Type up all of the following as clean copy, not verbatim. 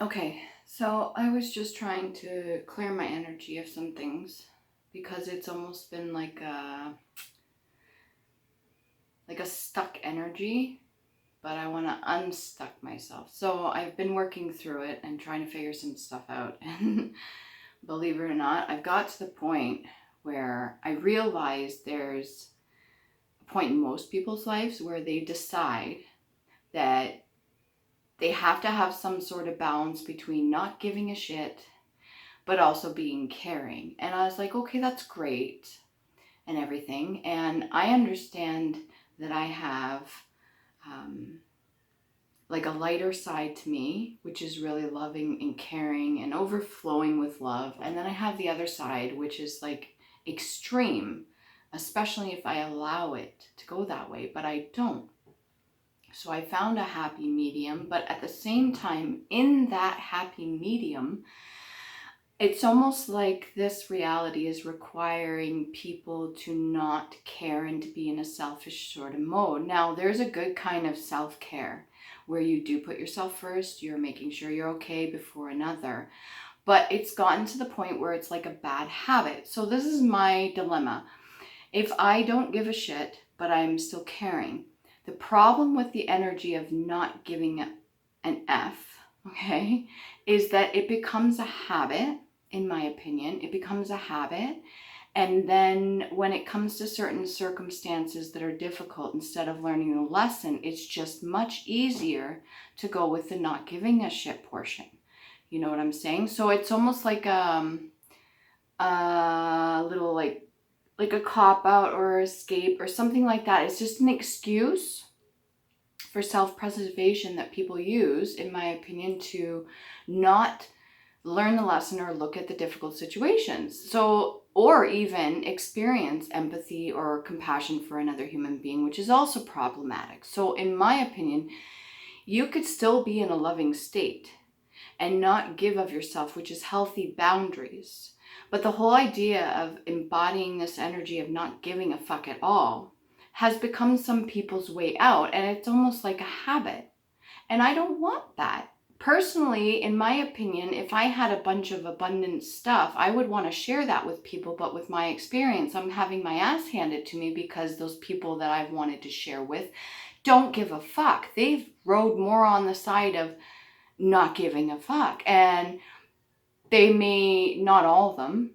Okay, so I was just trying to clear my energy of some things because it's almost been like a stuck energy, but I want to unstuck myself. So I've been working through it and trying to figure some stuff out. And believe it or not, I've got to the point where I realize there's a point in most people's lives where they decide that they have to have some sort of balance between not giving a shit but also being caring. And I was like, okay, that's great and everything. And I understand that I have like a lighter side to me, which is really loving and caring and overflowing with love. And then I have the other side, which is like extreme, especially if I allow it to go that way, but I don't. So I found a happy medium, but at the same time, in that happy medium, it's almost like this reality is requiring people to not care and to be in a selfish sort of mode. Now, there's a good kind of self-care where you do put yourself first, you're making sure you're okay before another. But it's gotten to the point where it's like a bad habit. So this is my dilemma. If I don't give a shit, but I'm still caring, the problem with the energy of not giving an F, okay, is that it becomes a habit. In my opinion, it becomes a habit. And then when it comes to certain circumstances that are difficult, instead of learning the lesson, it's just much easier to go with the not giving a shit portion. You know what I'm saying? So it's almost like a little like a cop out or escape or something like that. It's just an excuse for self-preservation that people use, in my opinion, to not learn the lesson or look at the difficult situations. So, or even experience empathy or compassion for another human being, which is also problematic. So in my opinion, you could still be in a loving state and not give of yourself, which is healthy boundaries. But the whole idea of embodying this energy of not giving a fuck at all has become some people's way out, and it's almost like a habit. And I don't want that. Personally, in my opinion, if I had a bunch of abundant stuff, I would want to share that with people. But with my experience, I'm having my ass handed to me because those people that I've wanted to share with don't give a fuck. They've rode more on the side of not giving a fuck. And they may, not all of them,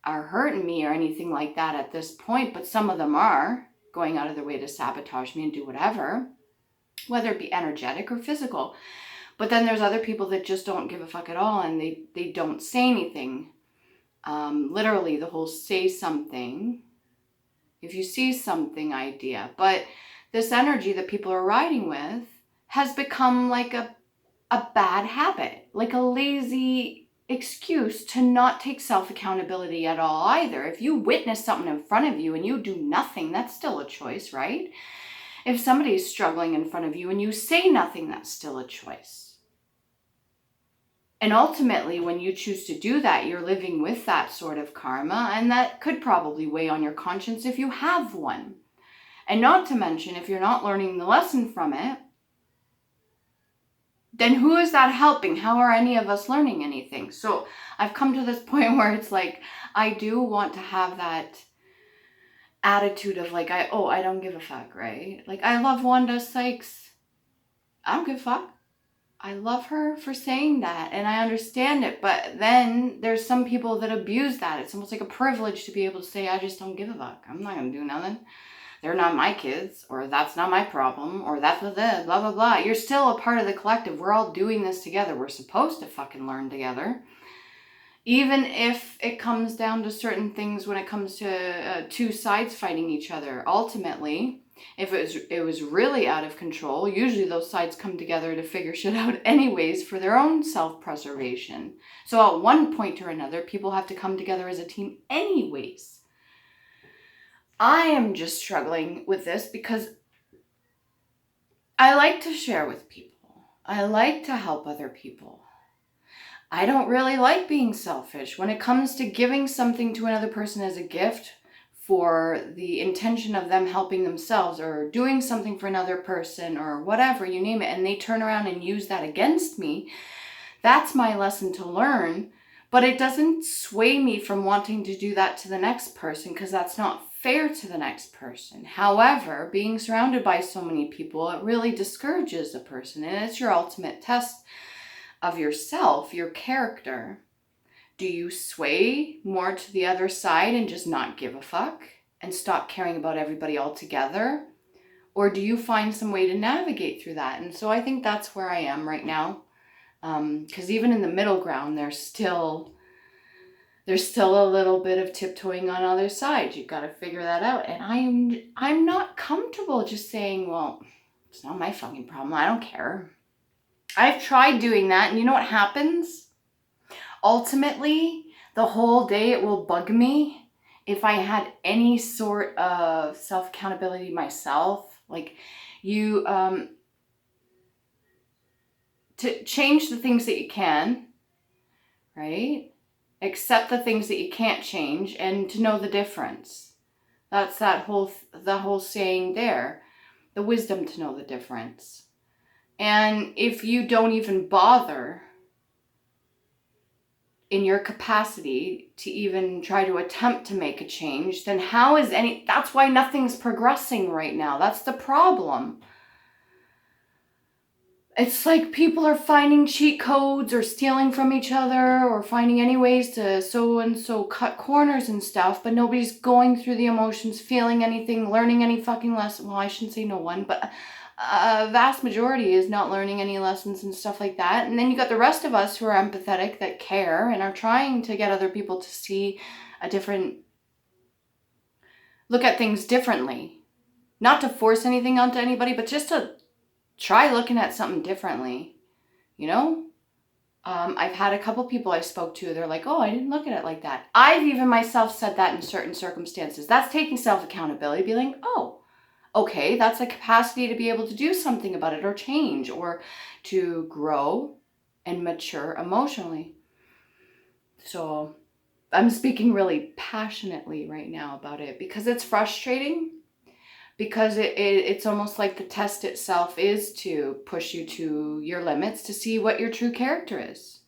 are hurting me or anything like that at this point, but some of them are going out of their way to sabotage me and do whatever, whether it be energetic or physical. But then there's other people that just don't give a fuck at all, and they don't say anything. Literally, the whole say something, if you see something idea. But this energy that people are riding with has become like a bad habit, like a lazy excuse to not take self-accountability at all either. If you witness something in front of you and you do nothing, that's still a choice, right? If somebody's struggling in front of you and you say nothing, that's still a choice. And ultimately, when you choose to do that, you're living with that sort of karma, and that could probably weigh on your conscience if you have one. And not to mention, if you're not learning the lesson from it, then who is that helping? How are any of us learning anything? So I've come to this point where it's like, I do want to have that attitude of like, I don't give a fuck, right? Like, I love Wanda Sykes. I don't give a fuck. I love her for saying that, and I understand it, but then there's some people that abuse that. It's almost like a privilege to be able to say, I just don't give a fuck. I'm not going to do nothing. They're not my kids, or that's not my problem, or that's what blah, blah, blah. You're still a part of the collective. We're all doing this together. We're supposed to fucking learn together. Even if it comes down to certain things when it comes to two sides fighting each other. Ultimately, if it was really out of control, usually those sides come together to figure shit out anyways for their own self-preservation. So at one point or another, people have to come together as a team anyways. I am just struggling with this because I like to share with people. I like to help other people. I don't really like being selfish. When it comes to giving something to another person as a gift for the intention of them helping themselves or doing something for another person or whatever, you name it, and they turn around and use that against me, That's my lesson to learn, but it doesn't sway me from wanting to do that to the next person, because that's not fair to the next person. However, being surrounded by so many people, it really discourages a person, and it's your ultimate test of yourself, your character. Do you sway more to the other side and just not give a fuck and stop caring about everybody altogether? Or do you find some way to navigate through that? And so I think that's where I am right now. Because even in the middle ground, there's still a little bit of tiptoeing on other sides. You've got to figure that out. And I'm not comfortable just saying, well, it's not my fucking problem. I don't care. I've tried doing that, and you know what happens? Ultimately, the whole day it will bug me if I had any sort of self-accountability myself. Like, you, to change the things that you can, right? Accept the things that you can't change, and to know the difference. That's the whole saying there. The wisdom to know the difference. And if you don't even bother in your capacity to even try to attempt to make a change, then that's why nothing's progressing right now. That's the problem. It's like people are finding cheat codes or stealing from each other or finding any ways to so cut corners and stuff, but nobody's going through the emotions, feeling anything, learning any fucking lesson. Well, I shouldn't say no one, but a vast majority is not learning any lessons and stuff like that. And then you got the rest of us who are empathetic, that care and are trying to get other people to see look at things differently. Not to force anything onto anybody, but just to try looking at something differently, you know? I've had a couple people I spoke to, they're like, oh, I didn't look at it like that. I've even myself said that in certain circumstances. That's taking self-accountability, be like, oh, okay, that's a capacity to be able to do something about it or change or to grow and mature emotionally. So I'm speaking really passionately right now about it because it's frustrating, because it's almost like the test itself is to push you to your limits to see what your true character is.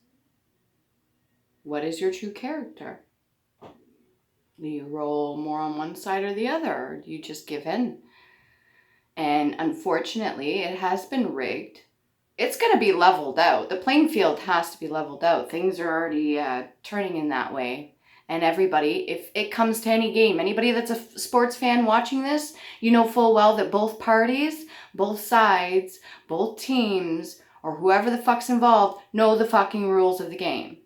What is your true character? Do you roll more on one side or the other, or do you just give in? And unfortunately, it has been rigged. It's going to be leveled out. The playing field has to be leveled out. Things are already turning in that way. And everybody, if it comes to any game, anybody that's a sports fan watching this, you know full well that both parties, both sides, both teams, or whoever the fuck's involved, know the fucking rules of the game.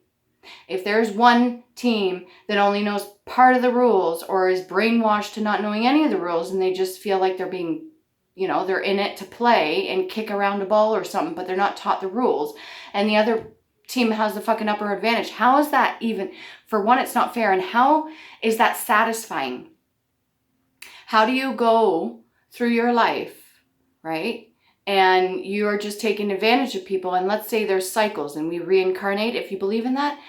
If there's one team that only knows part of the rules or is brainwashed to not knowing any of the rules, and they just feel like they're being, they're in it to play and kick around a ball or something, but they're not taught the rules, and the other team has the fucking upper advantage. How is that even? For one, it's not fair. And how is that satisfying? How do you go through your life, right? And you're just taking advantage of people. And let's say there's cycles and we reincarnate, if you believe in that.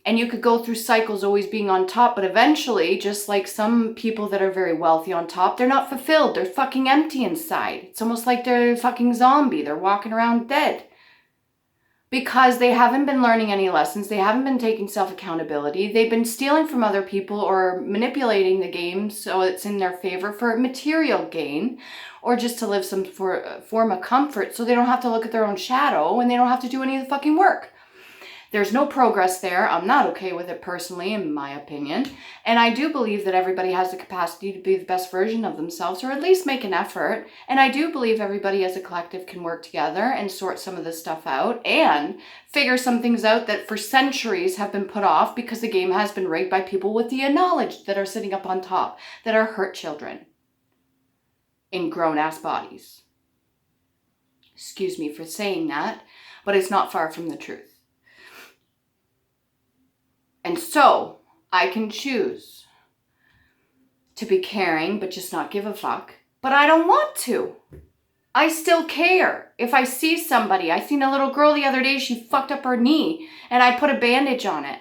And you could go through cycles always being on top, but eventually, just like some people that are very wealthy on top, they're not fulfilled. They're fucking empty inside. It's almost like they're a fucking zombie. They're walking around dead. Because they haven't been learning any lessons. They haven't been taking self-accountability. They've been stealing from other people or manipulating the game so it's in their favor for material gain, or just to live some form of comfort so they don't have to look at their own shadow and they don't have to do any of the fucking work. There's no progress there. I'm not okay with it personally, in my opinion. And I do believe that everybody has the capacity to be the best version of themselves, or at least make an effort. And I do believe everybody as a collective can work together and sort some of this stuff out and figure some things out that for centuries have been put off because the game has been rigged by people with the knowledge that are sitting up on top, that are hurt children in grown-ass bodies. Excuse me for saying that, but it's not far from the truth. And so I can choose to be caring, but just not give a fuck. But I don't want to. I still care. If I see somebody, I seen a little girl the other day, she fucked up her knee and I put a bandage on it.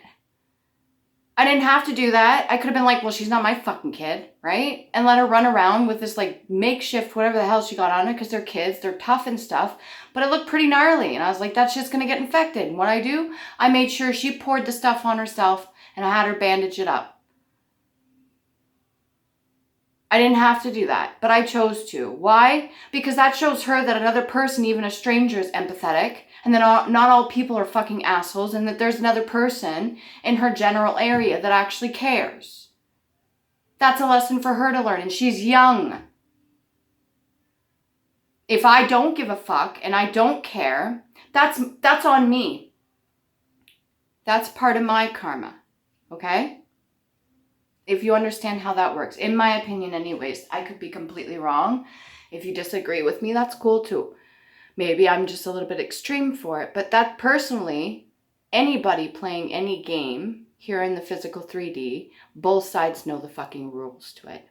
I didn't have to do that. I could have been like, well, she's not my fucking kid, right? And let her run around with this like makeshift, whatever the hell she got on it, because they're kids, they're tough and stuff. But it looked pretty gnarly. And I was like, that shit's gonna get infected. And what I do, I made sure she poured the stuff on herself and I had her bandage it up. I didn't have to do that, but I chose to. Why? Because that shows her that another person, even a stranger, is empathetic, and that not all people are fucking assholes, and that there's another person in her general area that actually cares. That's a lesson for her to learn, and she's young. If I don't give a fuck and I don't care, that's on me. That's part of my karma, okay? If you understand how that works. In my opinion, anyways, I could be completely wrong. If you disagree with me, that's cool too. Maybe I'm just a little bit extreme for it. But that personally, anybody playing any game here in the physical 3D, both sides know the fucking rules to it.